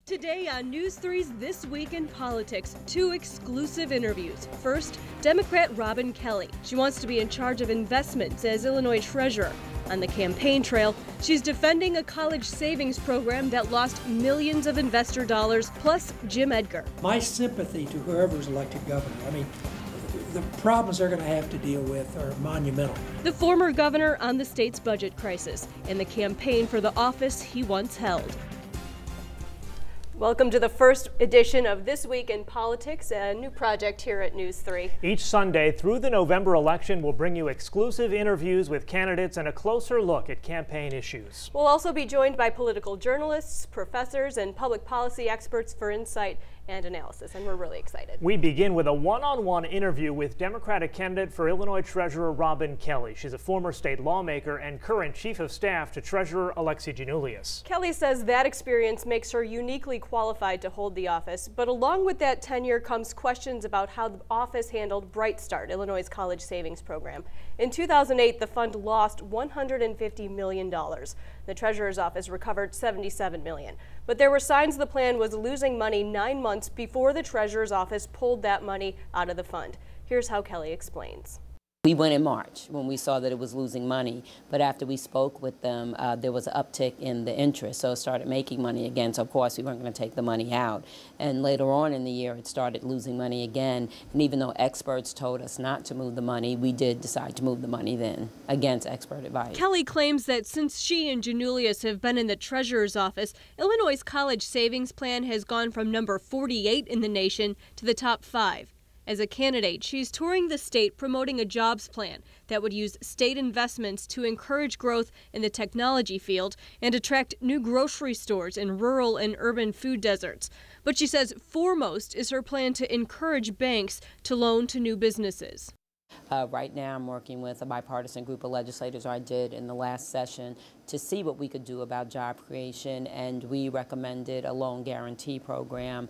Today on News 3's This Week in Politics, 2 exclusive interviews. First, Democrat Robin Kelly. She wants to be in charge of investments as Illinois treasurer. On the campaign trail, she's defending a college savings program that lost millions of investor dollars, plus Jim Edgar. My sympathy to whoever's elected governor. I mean, the problems they're going to have to deal with are monumental. The former governor on the state's budget crisis and the campaign for the office he once held. Welcome to the first edition of This Week in Politics, a new project here at News 3. Each Sunday through the November election, we'll bring you exclusive interviews with candidates and a closer look at campaign issues. We'll also be joined by political journalists, professors, and public policy experts for insight and analysis, and we're really excited. We begin with a one-on-one interview with Democratic candidate for Illinois Treasurer Robin Kelly. She's a former state lawmaker and current chief of staff to Treasurer Alexi Giannoulias. Kelly says that experience makes her uniquely qualified to hold the office, but along with that tenure comes questions about how the office handled Bright Start, Illinois' college savings program. In 2008, the fund lost $150 million. The treasurer's office recovered $77 million. But there were signs the plan was losing money 9 months before the treasurer's office pulled that money out of the fund. Here's how Kelly explains. We went in March when we saw that it was losing money, but after we spoke with them, there was an uptick in the interest, so it started making money again. So of course we weren't going to take the money out. And later on in the year, it started losing money again. And even though experts told us not to move the money, we did decide to move the money then, against expert advice. Kelly claims that since she and Giannoulias have been in the treasurer's office, Illinois' college savings plan has gone from number 48 in the nation to the top 5. As a candidate, she's touring the state promoting a jobs plan that would use state investments to encourage growth in the technology field and attract new grocery stores in rural and urban food deserts. But she says foremost is her plan to encourage banks to loan to new businesses. Right now I'm working with a bipartisan group of legislators, or I did in the last session, to see what we could do about job creation, and we recommended a loan guarantee program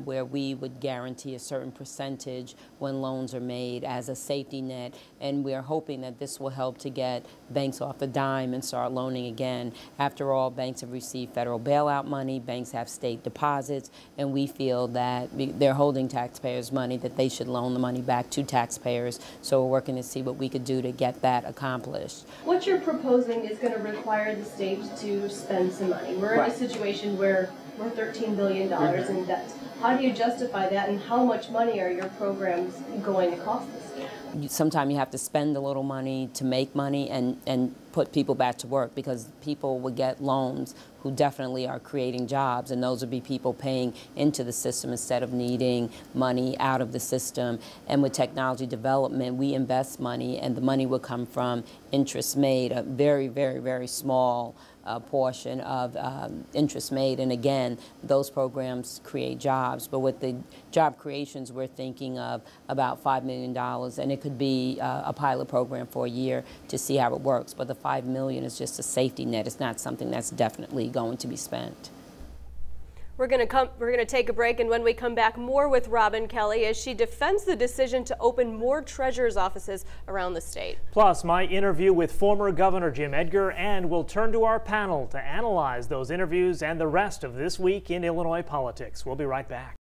where we would guarantee a certain percentage when loans are made as a safety net, and we're hoping that this will help to get banks off the dime and start loaning again. After all, banks have received federal bailout money, banks have state deposits, and we feel that they're holding taxpayers' money, that they should loan the money back to taxpayers. So we're working to see what we could do to get that accomplished. What you're proposing is going to require the state to spend some money. We're in a situation where we're $13 billion in debt. How do you justify that, and how much money are your programs going to cost the state? Sometimes you have to spend a little money to make money and put people back to work, because people will get loans who definitely are creating jobs, and those would be people paying into the system instead of needing money out of the system. And with technology development, we invest money, and the money will come from interest made, a very, very, very small portion of interest made. And again, those programs create jobs. But with the job creations, we're thinking of about $5 million, and it could be a pilot program for a year to see how it works. But the $5 million is just a safety net. It's not something that's definitely going to be spent. We're going to take a break, and when we come back, more with Robin Kelly as she defends the decision to open more treasurer's offices around the state. Plus, my interview with former Governor Jim Edgar, and we'll turn to our panel to analyze those interviews and the rest of This Week in Illinois Politics. We'll be right back.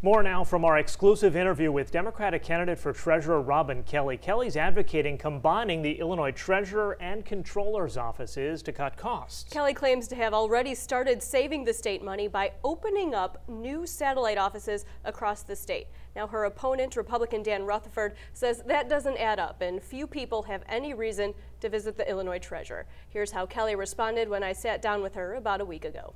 More now from our exclusive interview with Democratic candidate for Treasurer Robin Kelly. Kelly's advocating combining the Illinois Treasurer and Comptroller's offices to cut costs. Kelly claims to have already started saving the state money by opening up new satellite offices across the state. Now, her opponent, Republican Dan Rutherford, says that doesn't add up, and few people have any reason to visit the Illinois Treasurer. Here's how Kelly responded when I sat down with her about a week ago.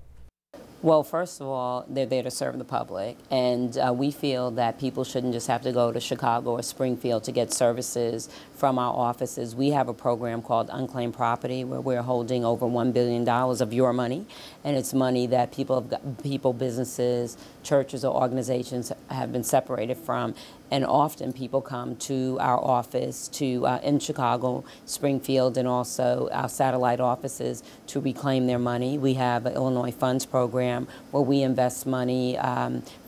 Well, first of all, they're there to serve the public, and we feel that people shouldn't just have to go to Chicago or Springfield to get services from our offices. We have a program called Unclaimed Property, where we're holding over $1 billion of your money, and it's money that people, businesses, churches, or organizations have been separated from. And often people come to our office in Chicago, Springfield, and also our satellite offices to reclaim their money. We have an Illinois Funds program where we invest money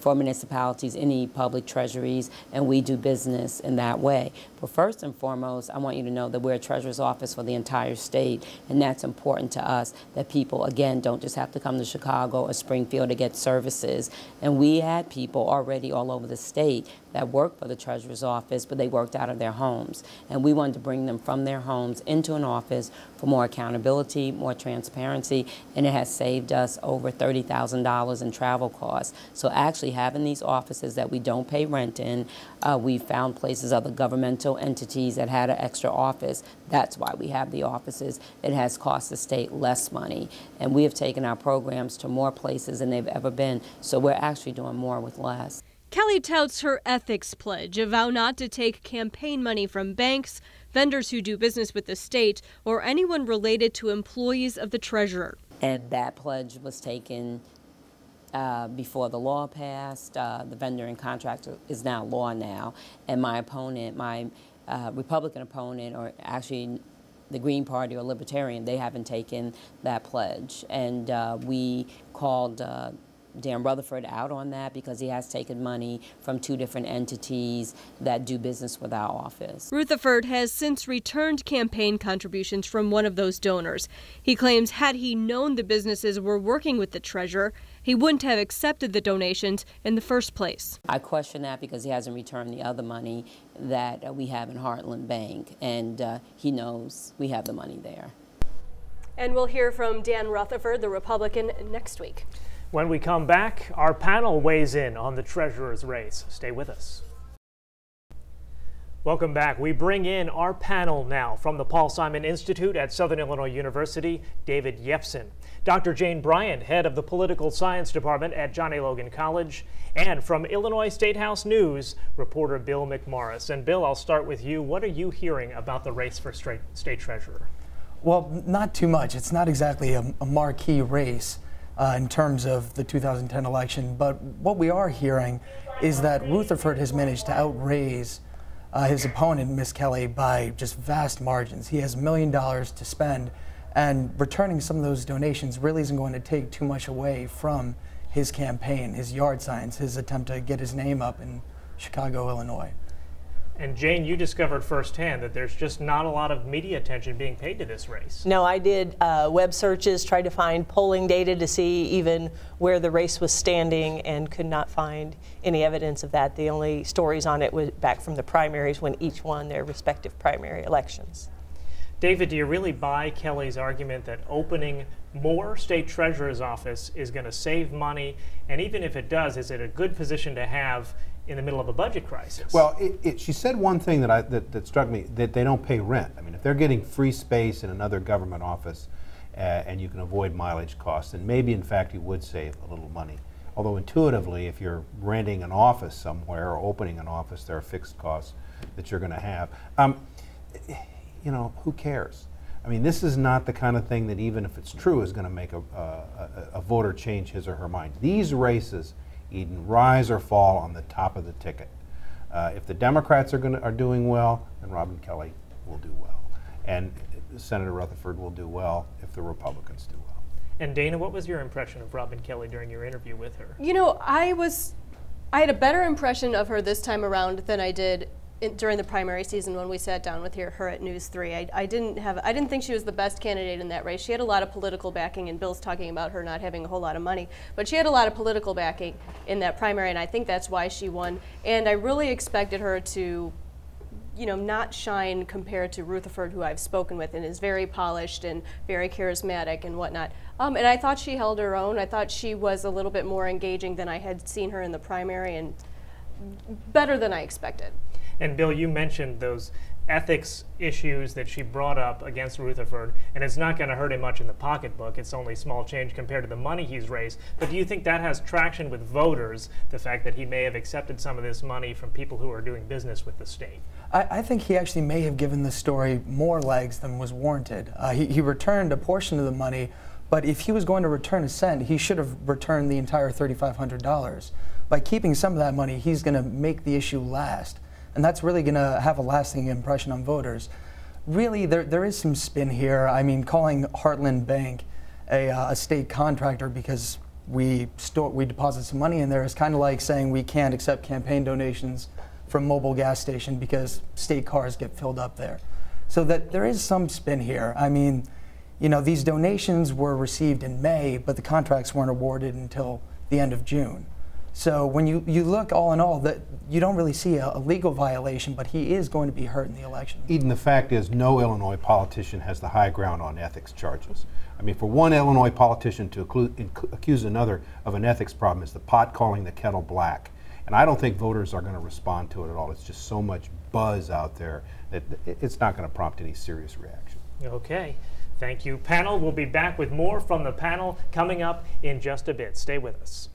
for municipalities, any public treasuries, and we do business in that way. But first and foremost, I want you to know that we're a treasurer's office for the entire state, and that's important to us, that people, again, don't just have to come to Chicago or Springfield to get services. And we had people already all over the state that worked for the treasurer's office, but they worked out of their homes. And we wanted to bring them from their homes into an office for more accountability, more transparency, and it has saved us over $30,000 in travel costs. So actually having these offices that we don't pay rent in, we found places, other governmental entities that had an extra office. That's why we have the offices. It has cost the state less money. And we have taken our programs to more places than they've ever been. So we're actually doing more with less. Kelly touts her ethics pledge, a vow not to take campaign money from banks, vendors who do business with the state, or anyone related to employees of the treasurer. And that pledge was taken before the law passed. The vendor and contractor is now law now. And my opponent, my Republican opponent, or actually the Green Party or Libertarian, they haven't taken that pledge. And we called Dan Rutherford out on that because he has taken money from 2 different entities that do business with our office. Rutherford has since returned campaign contributions from one of those donors. He claims had he known the businesses were working with the treasurer, he wouldn't have accepted the donations in the first place. I question that because he hasn't returned the other money that we have in Heartland Bank, and he knows we have the money there. And we'll hear from Dan Rutherford, the Republican, next week. When we come back, our panel weighs in on the treasurer's race. Stay with us. Welcome back. We bring in our panel now from the Paul Simon Institute at Southern Illinois University, David Yepsen, Dr. Jane Bryant, head of the Political Science Department at John A. Logan College, and from Illinois State House News, reporter Bill McMorris. And Bill, I'll start with you. What are you hearing about the race for state treasurer? Well, not too much. It's not exactly a marquee race in terms of the 2010 election, but what we are hearing is that Rutherford has managed to outraise his opponent, Ms. Kelly, by just vast margins. He has $1 million to spend, and returning some of those donations really isn't going to take too much away from his campaign, his yard signs, his attempt to get his name up in Chicago, Illinois. And Jane, you discovered firsthand that there's just not a lot of media attention being paid to this race. No, I did web searches, tried to find polling data to see even where the race was standing, and could not find any evidence of that. The only stories on it was back from the primaries when each won their respective primary elections. David, do you really buy Kelly's argument that opening more state treasurer's office is going to save money? And even if it does, is it a good position to have in the middle of a budget crisis? Well, she said one thing that struck me, that they don't pay rent. I mean, if they're getting free space in another government office and you can avoid mileage costs, then maybe in fact you would save a little money. Although intuitively, if you're renting an office somewhere or opening an office, there are fixed costs that you're going to have. You know, who cares? I mean, this is not the kind of thing that, even if it's true, is going to make a voter change his or her mind. These races Eden, rise or fall on the top of the ticket. If the Democrats are doing well, then Robin Kelly will do well, and Senator Rutherford will do well if the Republicans do well. And Dana, what was your impression of Robin Kelly during your interview with her? You know, I had a better impression of her this time around than I did during the primary season when we sat down with her at News 3. I didn't think she was the best candidate in that race. She had a lot of political backing, and Bill's talking about her not having a whole lot of money, but she had a lot of political backing in that primary, and I think that's why she won. And I really expected her to, you know, not shine compared to Rutherford, who I've spoken with and is very polished and very charismatic and whatnot. And I thought she held her own. I thought she was a little bit more engaging than I had seen her in the primary, and better than I expected. And Bill, you mentioned those ethics issues that she brought up against Rutherford, and it's not going to hurt him much in the pocketbook. It's only small change compared to the money he's raised. But do you think that has traction with voters, the fact that he may have accepted some of this money from people who are doing business with the state? I think he actually may have given the story more legs than was warranted. He returned a portion of the money, but if he was going to return a cent, he should have returned the entire $3,500. By keeping some of that money, he's going to make the issue last. And that's really going to have a lasting impression on voters. Really, there is some spin here. I mean, calling Heartland Bank a state contractor because we deposit some money in there is kind of like saying we can't accept campaign donations from Mobile gas station because state cars get filled up there. So that there is some spin here. I mean, you know, these donations were received in May, but the contracts weren't awarded until the end of June. So when you look all in all, that you don't really see a legal violation, but he is going to be hurt in the election. Eden, the fact is no Illinois politician has the high ground on ethics charges. I mean, for one Illinois politician to accuse another of an ethics problem is the pot calling the kettle black. And I don't think voters are going to respond to it at all. It's just so much buzz out there that it's not going to prompt any serious reaction. Okay. Thank you, panel. We'll be back with more from the panel coming up in just a bit. Stay with us.